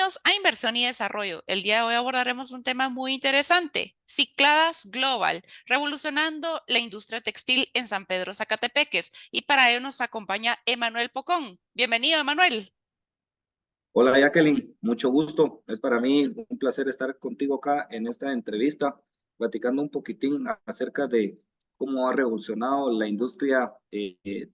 Bienvenidos a Inversión y Desarrollo. El día de hoy abordaremos un tema muy interesante, Cicladas Global, revolucionando la industria textil en San Pedro Zacatepeques. Y para ello nos acompaña Emanuel Pocón. Bienvenido, Emanuel. Hola Jacqueline, mucho gusto. Es para mí un placer estar contigo acá en esta entrevista, platicando un poquitín acerca de cómo ha revolucionado la industria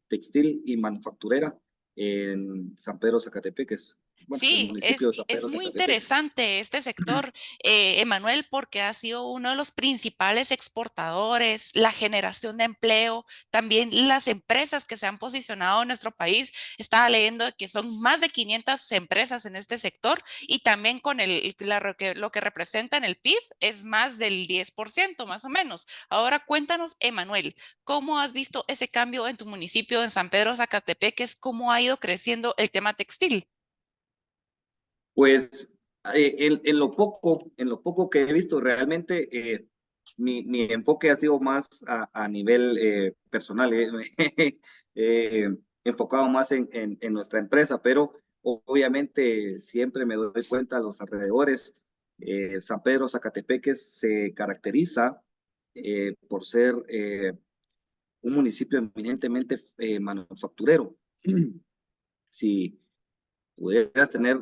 textil y manufacturera en San Pedro Zacatepeques. Bueno, el Sí, municipio es, de San es Pedro muy Zacatepeques. interesante este sector, Emanuel, porque ha sido uno de los principales exportadores, la generación de empleo, también las empresas que se han posicionado en nuestro país. Estaba leyendo que son más de 500 empresas en este sector y también con lo que representa en el PIB es más del 10% más o menos. Ahora cuéntanos, Emanuel, ¿cómo has visto ese cambio en tu municipio, en San Pedro Zacatepeques? ¿Cómo ha ido creciendo el tema textil? Pues en lo poco que he visto, realmente mi enfoque ha sido más a nivel personal, eh, enfocado más en nuestra empresa, pero obviamente siempre me doy cuenta a los alrededores. San Pedro Zacatepeques se caracteriza por ser un municipio eminentemente manufacturero. Si pudieras tener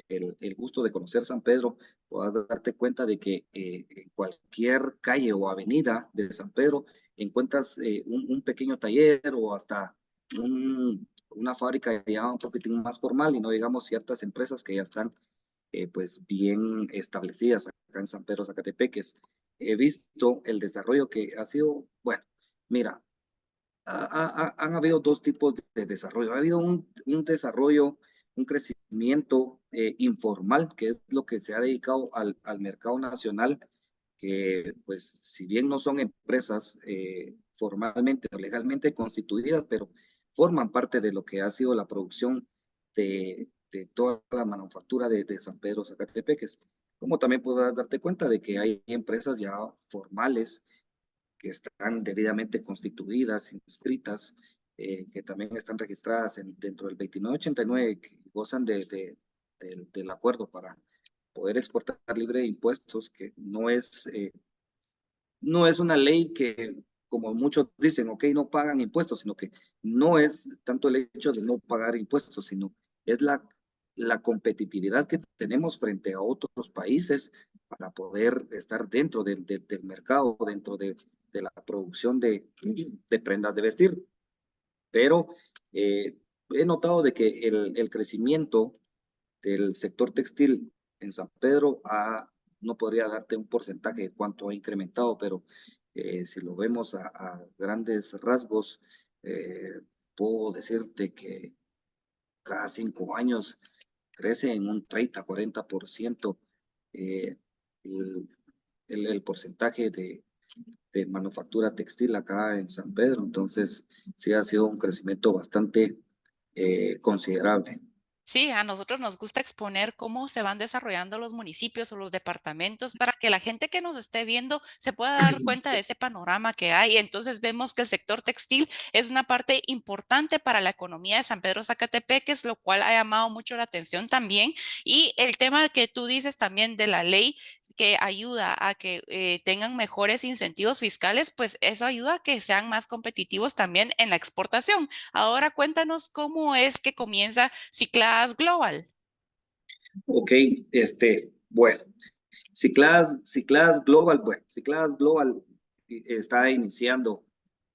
el gusto de conocer San Pedro, podrás darte cuenta de que en cualquier calle o avenida de San Pedro encuentras un pequeño taller o hasta una fábrica ya un poquitín más formal y no digamos ciertas empresas que ya están pues bien establecidas acá en San Pedro Zacatepeques. He visto el desarrollo que ha sido, bueno, mira, han habido dos tipos de desarrollo. Ha habido un desarrollo, un crecimiento informal, que es lo que se ha dedicado al mercado nacional, que pues si bien no son empresas formalmente o legalmente constituidas, pero forman parte de lo que ha sido la producción de toda la manufactura de San Pedro Zacatepeques. Como también podrás darte cuenta de que hay empresas ya formales que están debidamente constituidas, inscritas, que también están registradas dentro del 2989, que gozan del acuerdo para poder exportar libre de impuestos, que no es una ley que, como muchos dicen, ok, no pagan impuestos, sino que no es tanto el hecho de no pagar impuestos, sino es la competitividad que tenemos frente a otros países para poder estar dentro del mercado, dentro de la producción de prendas de vestir. Pero he notado de que el crecimiento del sector textil en San Pedro no podría darte un porcentaje de cuánto ha incrementado, pero si lo vemos a grandes rasgos, puedo decirte que cada 5 años crece en un 30-40% eh, el, el porcentaje de manufactura textil acá en San Pedro. Entonces, sí ha sido un crecimiento bastante considerable. Sí, a nosotros nos gusta exponer cómo se van desarrollando los municipios o los departamentos para que la gente que nos esté viendo se pueda dar cuenta de ese panorama que hay. Entonces vemos que el sector textil es una parte importante para la economía de San Pedro Zacatepeques, lo cual ha llamado mucho la atención también. Y el tema que tú dices también de la ley que ayuda a que tengan mejores incentivos fiscales, pues eso ayuda a que sean más competitivos también en la exportación. Ahora cuéntanos cómo es que comienza Cicladas Global. Ok, bueno, Cicladas Global está iniciando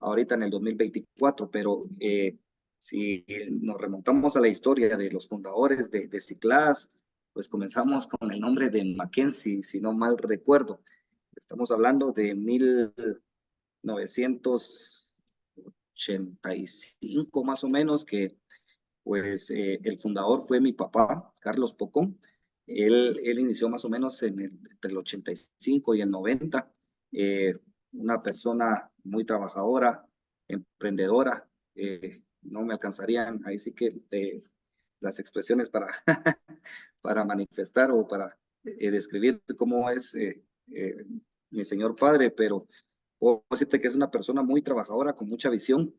ahorita en el 2024, pero si nos remontamos a la historia de los fundadores de Cicladas, pues comenzamos con el nombre de Mackenzie, si no mal recuerdo. Estamos hablando de 1985 más o menos, que pues el fundador fue mi papá, Carlos Pocón. Él inició más o menos entre el 85 y el 90. eh, una persona muy trabajadora, emprendedora. No me alcanzarían ahí sí que las expresiones para, para manifestar o para describir cómo es mi señor padre, pero puedo decirte que es una persona muy trabajadora, con mucha visión.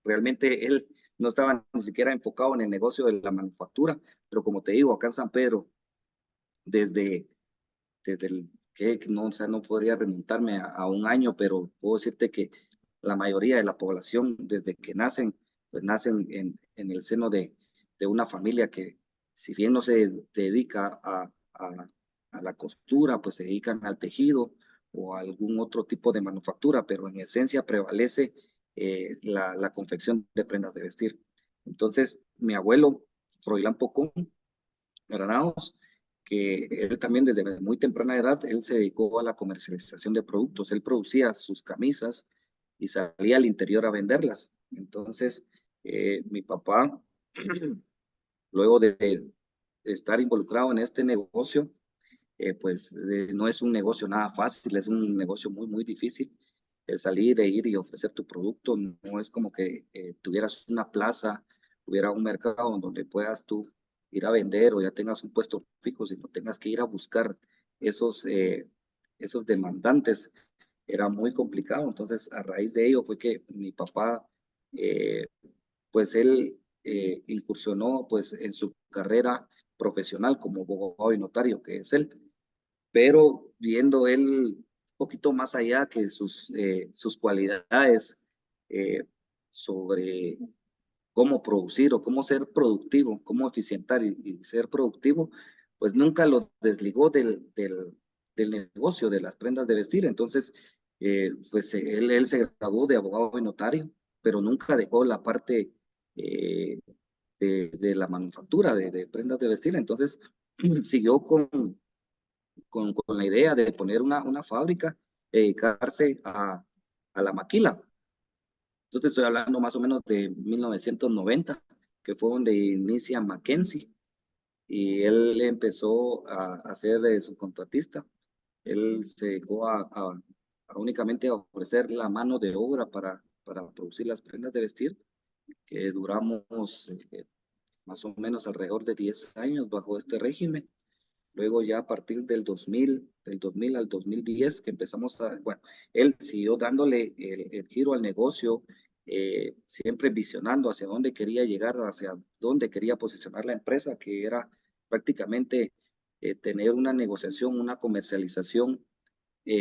Realmente él no estaba ni siquiera enfocado en el negocio de la manufactura, pero como te digo, acá en San Pedro, desde, desde el que no, o sea, no podría remontarme a un año, pero puedo decirte que la mayoría de la población, desde que nacen, pues nacen en el seno de una familia que, si bien no se dedica a la costura, pues se dedican al tejido o a algún otro tipo de manufactura, pero en esencia prevalece la confección de prendas de vestir. Entonces, mi abuelo, Froilán Pocón Granados, que él también desde muy temprana edad, él se dedicó a la comercialización de productos. Él producía sus camisas y salía al interior a venderlas. Entonces, mi papá, luego de estar involucrado en este negocio, pues no es un negocio nada fácil, es un negocio muy, muy difícil. El salir e ir y ofrecer tu producto no es como que tuvieras una plaza, hubiera un mercado donde puedas tú ir a vender o ya tengas un puesto fijo, sino tengas que ir a buscar esos, esos demandantes. Era muy complicado. Entonces, a raíz de ello fue que mi papá, eh, pues él incursionó pues en su carrera profesional como abogado y notario, que es él, pero viendo él un poquito más allá que sus cualidades sobre cómo producir o cómo ser productivo, cómo eficientar y ser productivo, pues nunca lo desligó del negocio de las prendas de vestir. Entonces, pues él se graduó de abogado y notario, pero nunca dejó la parte eh, de la manufactura de prendas de vestir. Entonces, siguió con la idea de poner una fábrica, dedicarse a la maquila. Entonces estoy hablando más o menos de 1990, que fue donde inicia Mackenzie y él empezó a ser subcontratista. Él se dedicó a únicamente a ofrecer la mano de obra para producir las prendas de vestir, que duramos más o menos alrededor de 10 años bajo este régimen. Luego ya a partir del 2000 al 2010, que empezamos a, bueno, él siguió dándole el giro al negocio, siempre visionando hacia dónde quería llegar, hacia dónde quería posicionar la empresa, que era prácticamente tener una negociación, una comercialización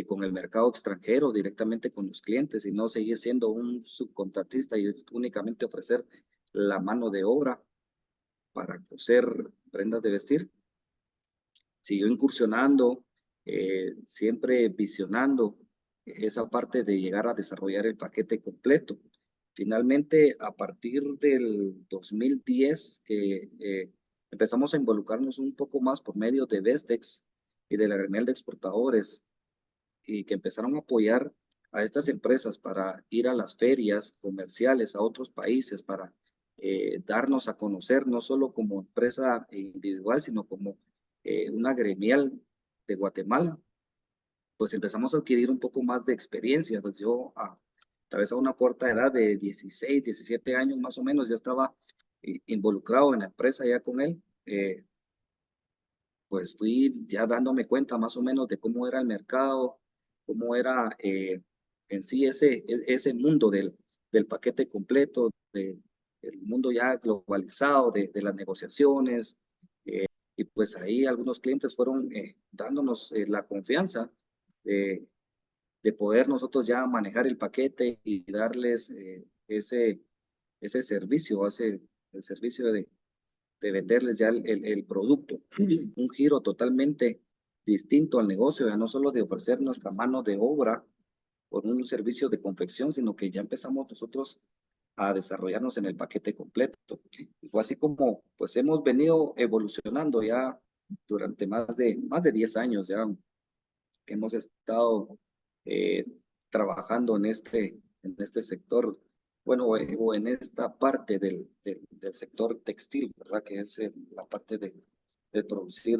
con el mercado extranjero, directamente con los clientes, y no seguir siendo un subcontratista y únicamente ofrecer la mano de obra para coser prendas de vestir. Siguió incursionando, siempre visionando esa parte de llegar a desarrollar el paquete completo. Finalmente, a partir del 2010, que empezamos a involucrarnos un poco más por medio de Vestex y de la gremial de exportadores, y que empezaron a apoyar a estas empresas para ir a las ferias comerciales a otros países, para darnos a conocer no solo como empresa individual, sino como una gremial de Guatemala, pues empezamos a adquirir un poco más de experiencia. Pues yo, tal vez a una corta edad de 16, 17 años más o menos, ya estaba involucrado en la empresa ya con él. Pues fui ya dándome cuenta más o menos de cómo era el mercado, cómo era en sí ese mundo del paquete completo, del mundo ya globalizado, de las negociaciones. Y pues ahí algunos clientes fueron dándonos la confianza de, de poder nosotros ya manejar el paquete y darles ese servicio, el servicio de venderles ya el producto. Un giro totalmente distinto al negocio, ya no solo de ofrecer nuestra mano de obra por un servicio de confección, sino que ya empezamos nosotros a desarrollarnos en el paquete completo. Y fue así como pues hemos venido evolucionando ya durante más de 10 años ya que hemos estado eh, trabajando en este sector, bueno, o en esta parte del sector textil, ¿verdad? Que es la parte de producir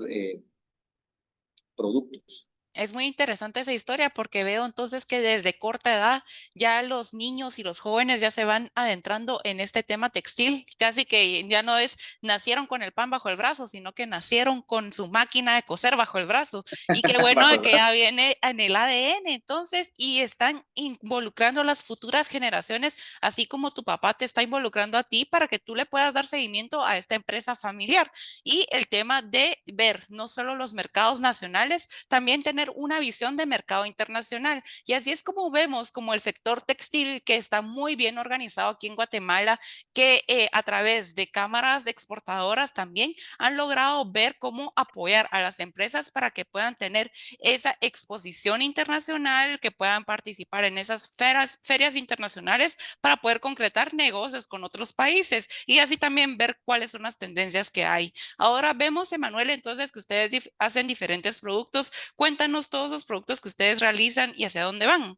productos. Es muy interesante esa historia porque veo entonces que desde corta edad ya los niños y los jóvenes ya se van adentrando en este tema textil, casi que ya no es nacieron con el pan bajo el brazo, sino que nacieron con su máquina de coser bajo el brazo. Y qué bueno Bajo de el que ya brazo. viene en el ADN entonces y están involucrando a las futuras generaciones, así como tu papá te está involucrando a ti para que tú le puedas dar seguimiento a esta empresa familiar. Y el tema de ver no solo los mercados nacionales, también tener una visión de mercado internacional. Y así es como vemos como el sector textil que está muy bien organizado aquí en Guatemala, que a través de cámaras exportadoras también han logrado ver cómo apoyar a las empresas para que puedan tener esa exposición internacional, que puedan participar en esas ferias internacionales para poder concretar negocios con otros países y así también ver cuáles son las tendencias que hay. Ahora vemos, Emanuel, entonces que ustedes hacen diferentes productos. Cuéntanos todos los productos que ustedes realizan y hacia dónde van.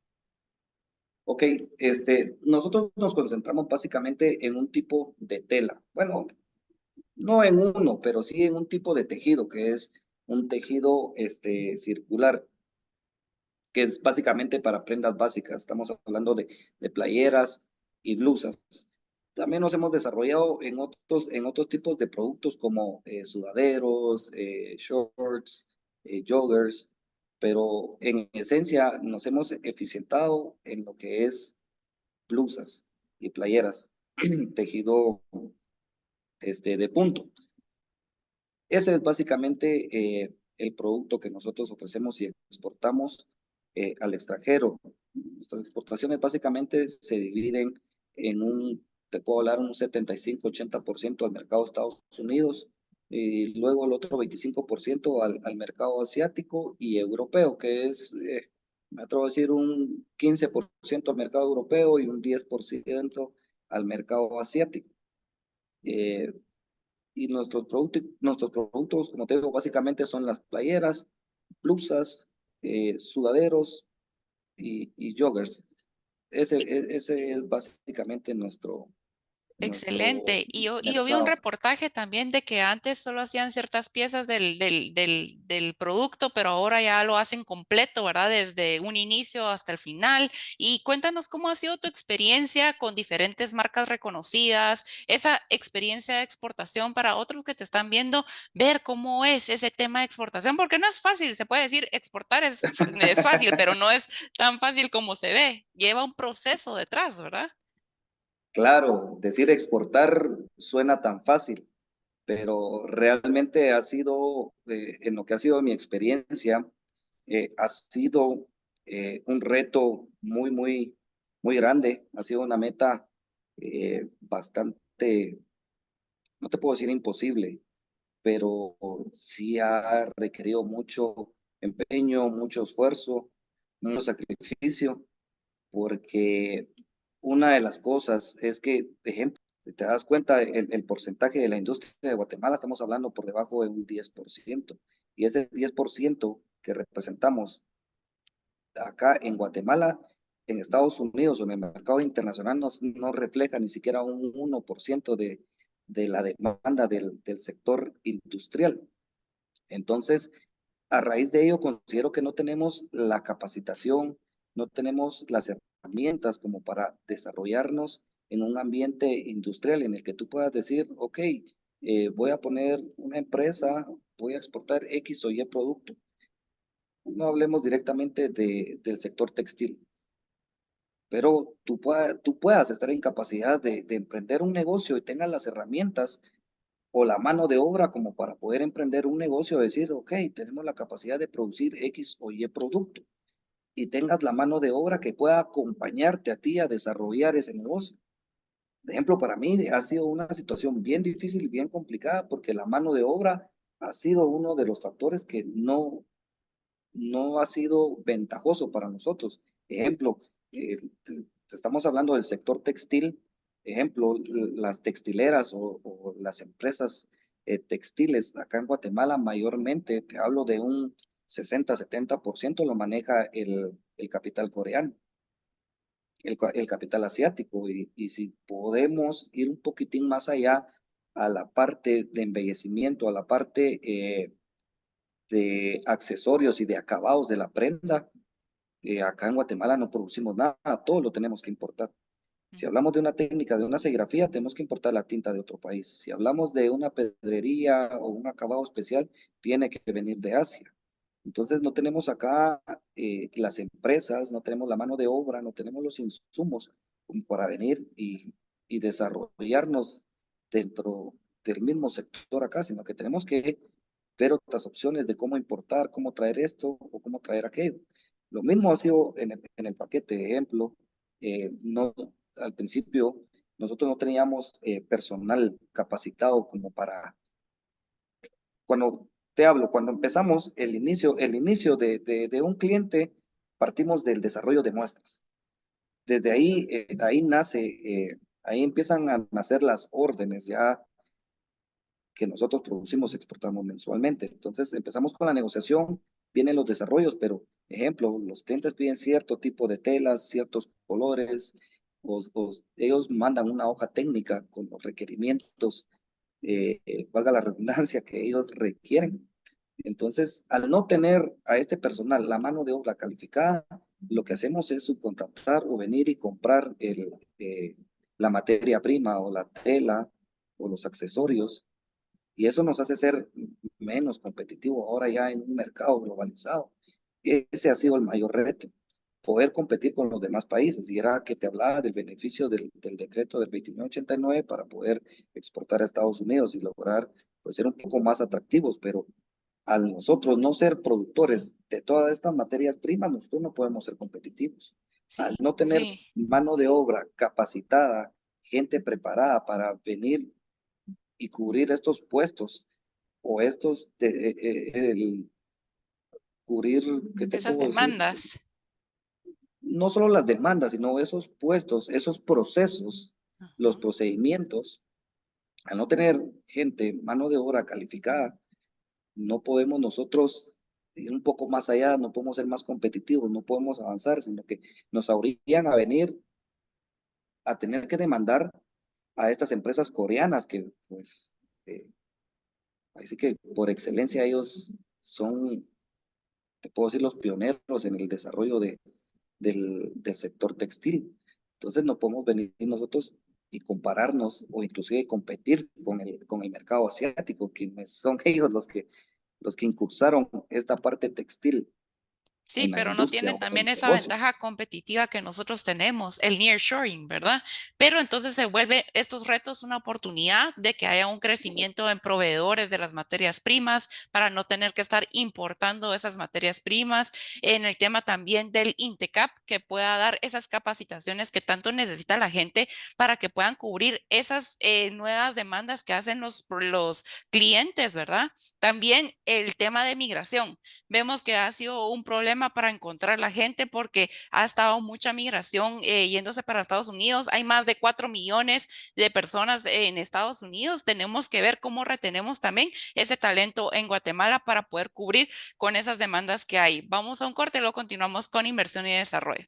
Ok, nosotros nos concentramos básicamente en un tipo de tela. Bueno, no en uno, pero sí en un tipo de tejido, que es un tejido circular, que es básicamente para prendas básicas. Estamos hablando de playeras y blusas. También nos hemos desarrollado en otros tipos de productos como sudaderos, shorts, joggers, pero en esencia nos hemos eficientado en lo que es blusas y playeras, tejido de punto. Ese es básicamente el producto que nosotros ofrecemos y exportamos al extranjero. Nuestras exportaciones básicamente se dividen en te puedo hablar, un 75-80% al mercado de Estados Unidos y luego el otro 25% al mercado asiático y europeo, que es, me atrevo a decir, un 15% al mercado europeo y un 10% al mercado asiático. Eh, y nuestros productos, como te digo, básicamente son las playeras, blusas, sudaderos y joggers. Ese es básicamente nuestro Excelente. Y yo vi un mercado. reportaje también de que antes solo hacían ciertas piezas del producto, pero ahora ya lo hacen completo, ¿verdad? Desde un inicio hasta el final. Y cuéntanos cómo ha sido tu experiencia con diferentes marcas reconocidas, esa experiencia de exportación para otros que te están viendo, ver cómo es ese tema de exportación, porque no es fácil, se puede decir exportar es fácil, pero no es tan fácil como se ve. Lleva un proceso detrás, ¿verdad? Claro, decir exportar suena tan fácil, pero realmente ha sido, en lo que ha sido mi experiencia, ha sido un reto muy grande, ha sido una meta bastante, no te puedo decir imposible, pero sí ha requerido mucho empeño, mucho esfuerzo, mucho sacrificio, porque una de las cosas es que, de ejemplo, si te das cuenta, el porcentaje de la industria de Guatemala, estamos hablando por debajo de un 10%, y ese 10% que representamos acá en Guatemala, en Estados Unidos o en el mercado internacional, no refleja ni siquiera un 1% de la demanda del sector industrial. Entonces, a raíz de ello, considero que no tenemos la capacitación, no tenemos las herramientas como para desarrollarnos en un ambiente industrial en el que tú puedas decir, ok, voy a poner una empresa, voy a exportar X o Y producto. No hablemos directamente del sector textil, pero tú puedas estar en capacidad de emprender un negocio y tengas las herramientas o la mano de obra como para poder emprender un negocio, decir, ok, tenemos la capacidad de producir X o Y producto y tengas la mano de obra que pueda acompañarte a ti a desarrollar ese negocio. De ejemplo, para mí ha sido una situación bien difícil y bien complicada porque la mano de obra ha sido uno de los factores que no ha sido ventajoso para nosotros. Ejemplo, estamos hablando del sector textil. Ejemplo, las textileras o las empresas textiles acá en Guatemala mayormente, te hablo de un 60-70% lo maneja el capital coreano, el capital asiático. Y si podemos ir un poquitín más allá a la parte de embellecimiento, a la parte de accesorios y de acabados de la prenda, acá en Guatemala no producimos nada, todo lo tenemos que importar. Si Ujú. hablamos de una técnica, de una serigrafía, tenemos que importar la tinta de otro país. Si hablamos de una pedrería o un acabado especial, tiene que venir de Asia. Entonces no tenemos acá las empresas, no tenemos la mano de obra, no tenemos los insumos como para venir y desarrollarnos dentro del mismo sector acá, sino que tenemos que ver otras opciones de cómo importar, cómo traer esto o cómo traer aquello. Lo mismo ha sido en el paquete, ejemplo, no, al principio nosotros no teníamos personal capacitado como para, cuando te hablo, cuando empezamos el inicio de un cliente, partimos del desarrollo de muestras. Desde ahí, ahí nace, ahí empiezan a nacer las órdenes ya que nosotros producimos, exportamos mensualmente. Entonces empezamos con la negociación, vienen los desarrollos, pero ejemplo, los clientes piden cierto tipo de telas, ciertos colores, ellos mandan una hoja técnica con los requerimientos, valga la redundancia, que ellos requieren. Entonces, al no tener a este personal la mano de obra calificada, lo que hacemos es subcontratar o venir y comprar la materia prima o la tela o los accesorios, y eso nos hace ser menos competitivos ahora ya en un mercado globalizado. Ese ha sido el mayor reto, poder competir con los demás países. Y era que te hablaba del beneficio del decreto del 2989 para poder exportar a Estados Unidos y lograr pues, ser un poco más atractivos. Pero al nosotros no ser productores de todas estas materias primas, nosotros no podemos ser competitivos. Al Sí, no tener sí. mano de obra capacitada, gente preparada para venir y cubrir estos puestos o cubrir, ¿qué te Esas puedo decir? demandas. No solo las demandas, sino esos puestos, esos procesos, los Ujú. procedimientos. Al no tener gente, mano de obra calificada, no podemos nosotros ir un poco más allá, no podemos ser más competitivos, no podemos avanzar, sino que nos obligan a venir a tener que demandar a estas empresas coreanas que, pues, eh, así que por excelencia ellos son, te puedo decir, los pioneros en el desarrollo del sector textil. Entonces no podemos venir nosotros y compararnos o inclusive competir con el mercado asiático, quienes son ellos los que impulsaron esta parte textil Sí, en la pero no industria tienen o en también el esa negocio. ventaja competitiva que nosotros tenemos, el nearshoring, ¿verdad? Pero entonces se vuelve estos retos una oportunidad de que haya un crecimiento en proveedores de las materias primas para no tener que estar importando esas materias primas. En el tema también del INTECAP, que pueda dar esas capacitaciones que tanto necesita la gente para que puedan cubrir esas nuevas demandas que hacen los clientes, ¿verdad? También el tema de migración. Vemos que ha sido un problema para encontrar la gente porque ha estado mucha migración yéndose para Estados Unidos. Hay más de 4 millones de personas en Estados Unidos. Tenemos que ver cómo retenemos también ese talento en Guatemala para poder cubrir con esas demandas que hay. Vamos a un corte y luego continuamos con inversión y desarrollo.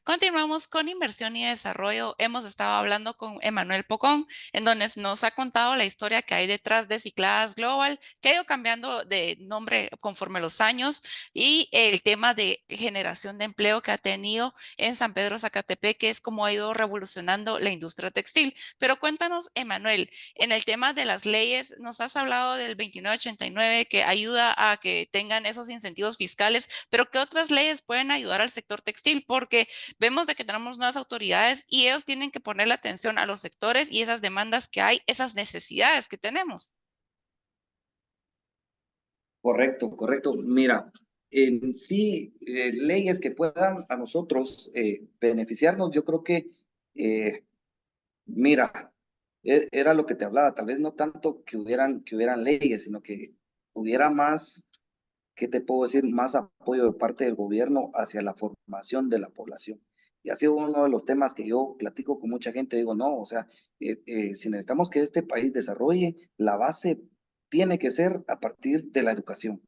Continuamos con inversión y desarrollo. Hemos estado hablando con Emanuel Pocón, en donde nos ha contado la historia que hay detrás de Cicladas Global, que ha ido cambiando de nombre conforme los años, y el tema de generación de empleo que ha tenido en San Pedro Zacatepec, que es como ha ido revolucionando la industria textil. Pero cuéntanos, Emanuel, en el tema de las leyes, nos has hablado del 2989 que ayuda a que tengan esos incentivos fiscales, pero ¿qué otras leyes pueden ayudar al sector textil? Porque vemos de que tenemos nuevas autoridades y ellos tienen que ponerle atención a los sectores y esas demandas que hay, esas necesidades que tenemos. Correcto, correcto. Mira, en sí, leyes que puedan a nosotros beneficiarnos, yo creo que, mira, era lo que te hablaba, tal vez no tanto que hubieran leyes, sino que hubiera más, ¿qué te puedo decir? Más apoyo de parte del gobierno hacia la formación de la población. Y ha sido uno de los temas que yo platico con mucha gente, digo, no, o sea, si necesitamos que este país desarrolle, la base tiene que ser a partir de la educación.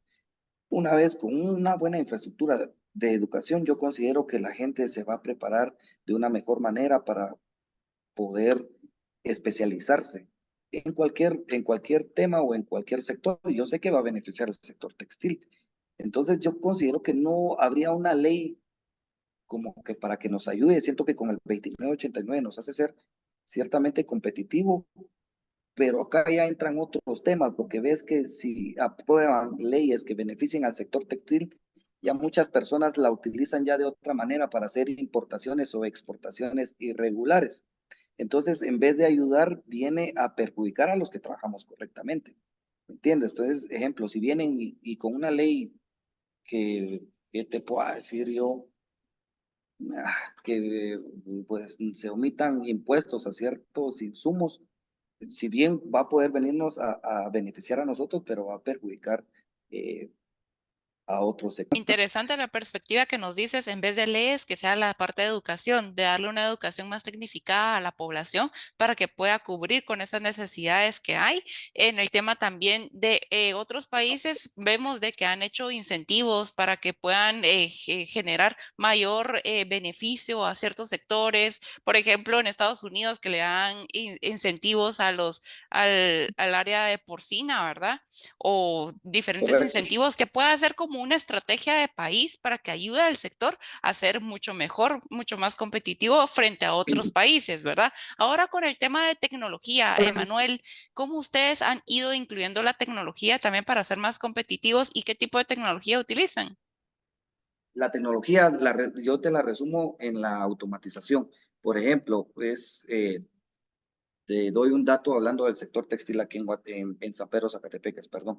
una vez con una buena infraestructura de educación, yo considero que la gente se va a preparar de una mejor manera para poder especializarse en cualquier tema o en cualquier sector. Y yo sé que va a beneficiar al sector textil. Entonces yo considero que no habría una ley como que para que nos ayude. Siento que con el 2989 nos hace ser ciertamente competitivo, pero acá ya entran otros temas, porque ves que si aprueban leyes que beneficien al sector textil, ya muchas personas la utilizan ya de otra manera para hacer importaciones o exportaciones irregulares. Entonces, en vez de ayudar, viene a perjudicar a los que trabajamos correctamente. ¿Me entiendes? Entonces, ejemplo, si vienen y con una ley que te pueda decir yo, que pues se omitan impuestos a ciertos insumos, si bien va a poder venirnos a beneficiar a nosotros, pero va a perjudicar eh, a otros sectores. Interesante la perspectiva que nos dices, en vez de leyes, que sea la parte de educación, de darle una educación más tecnificada a la población para que pueda cubrir con esas necesidades que hay. En el tema también de otros países, vemos de que han hecho incentivos para que puedan generar mayor beneficio a ciertos sectores. Por ejemplo, en Estados Unidos, que le dan incentivos a al área de porcina, ¿verdad? O diferentes Correcto. incentivos que pueda ser como una estrategia de país para que ayude al sector a ser mucho mejor, mucho más competitivo frente a otros países, ¿verdad? Ahora con el tema de tecnología, Emanuel, ¿cómo ustedes han ido incluyendo la tecnología también para ser más competitivos y qué tipo de tecnología utilizan? La tecnología, yo te la resumo en la automatización. Por ejemplo, te doy un dato hablando del sector textil aquí en San Pedro, Zacatepeques, perdón.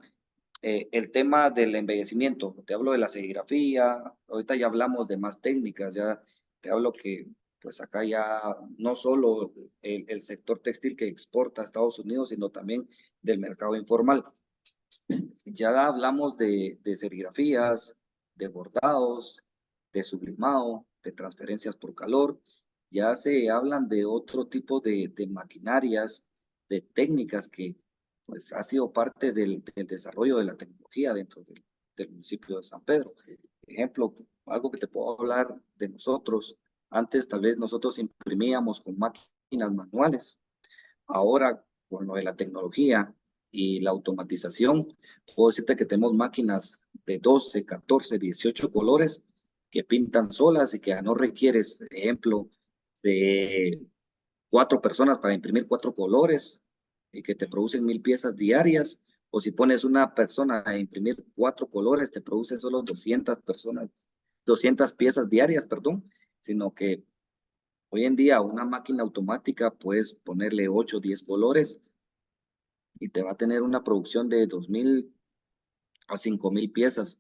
El tema del embellecimiento, te hablo de la serigrafía, ahorita ya hablamos de más técnicas, ya te hablo que pues acá ya no solo el sector textil que exporta a Estados Unidos, sino también del mercado informal. Ya hablamos de serigrafías, de bordados, de sublimado, de transferencias por calor. Ya se hablan de otro tipo de maquinarias, de técnicas que pues ha sido parte del desarrollo de la tecnología dentro del municipio de San Pedro. Ejemplo, algo que te puedo hablar de nosotros. Antes tal vez nosotros imprimíamos con máquinas manuales. Ahora, con lo de la tecnología y la automatización, puedo decirte que tenemos máquinas de 12, 14, 18 colores que pintan solas y que no requieres, ejemplo, de 4 personas para imprimir 4 colores y que te producen 1000 piezas diarias. O si pones una persona a imprimir 4 colores, te producen solo 200 piezas diarias, perdón, sino que hoy en día una máquina automática puedes ponerle 8 o 10 colores y te va a tener una producción de 2000 a 5000 piezas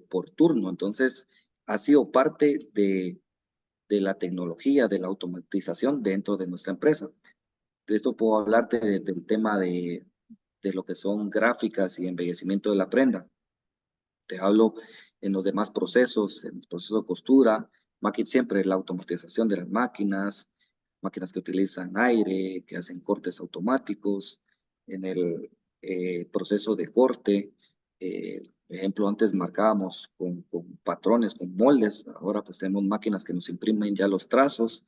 por turno. Entonces, ha sido parte de la tecnología, de la automatización dentro de nuestra empresa. De esto puedo hablarte del tema de lo que son gráficas y embellecimiento de la prenda. Te hablo en los demás procesos, en el proceso de costura, siempre la automatización de las máquinas, máquinas que utilizan aire, que hacen cortes automáticos, en el proceso de corte. Ejemplo, antes marcábamos con patrones, con moldes, ahora pues tenemos máquinas que nos imprimen ya los trazos,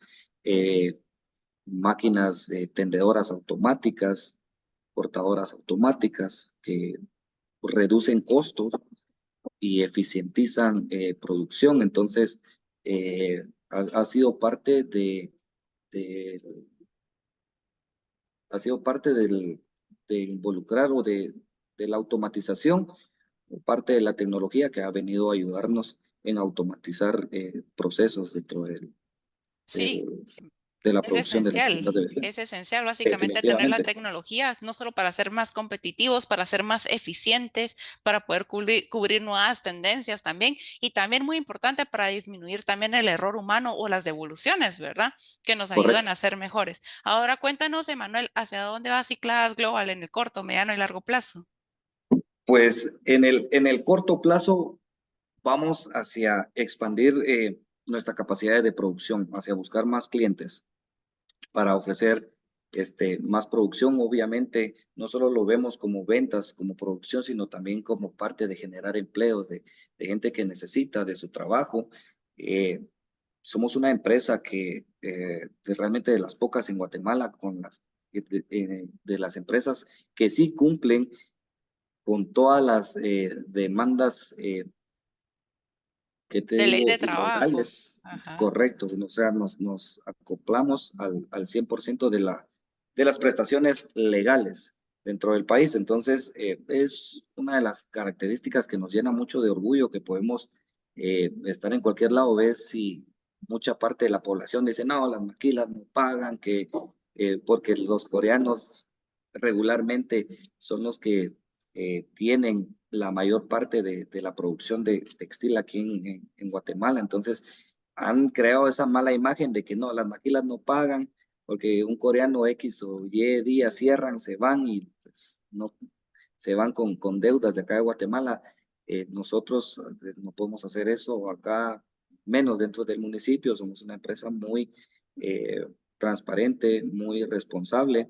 máquinas tendedoras automáticas, cortadoras automáticas que reducen costos y eficientizan producción. Entonces, ha sido parte de, ha sido parte de involucrar o de la automatización, o parte de la tecnología que ha venido a ayudarnos en automatizar procesos dentro Sí, del- de la producción de las prendas de vestir. es esencial básicamente tener la Definitivamente, tecnología, no solo para ser más competitivos, para ser más eficientes, para poder cubrir nuevas tendencias también, y también muy importante para disminuir también el error humano o las devoluciones, ¿verdad? Que nos ayudan correcto. a ser mejores. Ahora cuéntanos, Emanuel, ¿hacia dónde va Cicladas Global en el corto, mediano y largo plazo? Pues en el corto plazo vamos hacia expandir nuestra capacidad de producción, hacia buscar más clientes para ofrecer más producción. Obviamente, no solo lo vemos como ventas, como producción, sino también como parte de generar empleos de gente que necesita de su trabajo. Somos una empresa que realmente de las pocas en Guatemala, de las empresas que sí cumplen con todas las demandas ¿qué te De ley digo? de trabajo. Legales, es Ajá. correcto. O sea, nos acoplamos al 100% de las prestaciones legales dentro del país. Entonces, es una de las características que nos llena mucho de orgullo que podemos estar en cualquier lado. Ves si mucha parte de la población dice, no, las maquilas no pagan, porque los coreanos regularmente son los que tienen la mayor parte de la producción de textil aquí en Guatemala. Entonces, han creado esa mala imagen de que no, las maquilas no pagan, porque un coreano X o Y día cierran, se van y pues, no, se van con deudas de acá de Guatemala. Nosotros no podemos hacer eso acá, menos dentro del municipio. Somos una empresa muy transparente, muy responsable.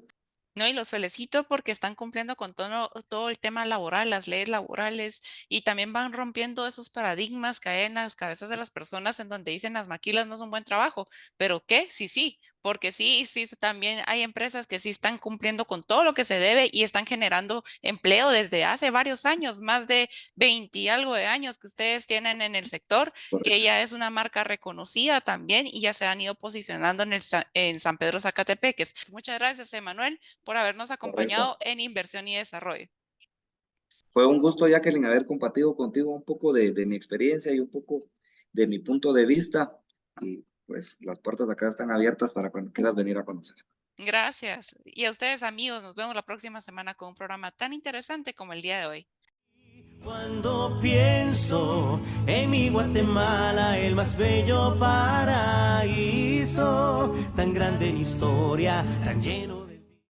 No, y los felicito porque están cumpliendo con todo el tema laboral, las leyes laborales, y también van rompiendo esos paradigmas que hay en las cabezas de las personas en donde dicen las maquilas no son buen trabajo, pero ¿qué? Sí, sí, porque sí, sí, también hay empresas que sí están cumpliendo con todo lo que se debe y están generando empleo desde hace varios años, más de 20 y algo de años que ustedes tienen en el sector, que ya es una marca reconocida también y ya se han ido posicionando en San Pedro Zacatepeques. Muchas gracias, Emanuel, por habernos Correcto. acompañado en inversión y desarrollo. Fue un gusto, Jacqueline, haber compartido contigo un poco de mi experiencia y un poco de mi punto de vista. Y pues las puertas de acá están abiertas para cuando quieras venir a conocer. Gracias. Y a ustedes, amigos, nos vemos la próxima semana con un programa tan interesante como el día de hoy. Cuando pienso en mi Guatemala, el más bello paraíso, tan grande en historia, tan lleno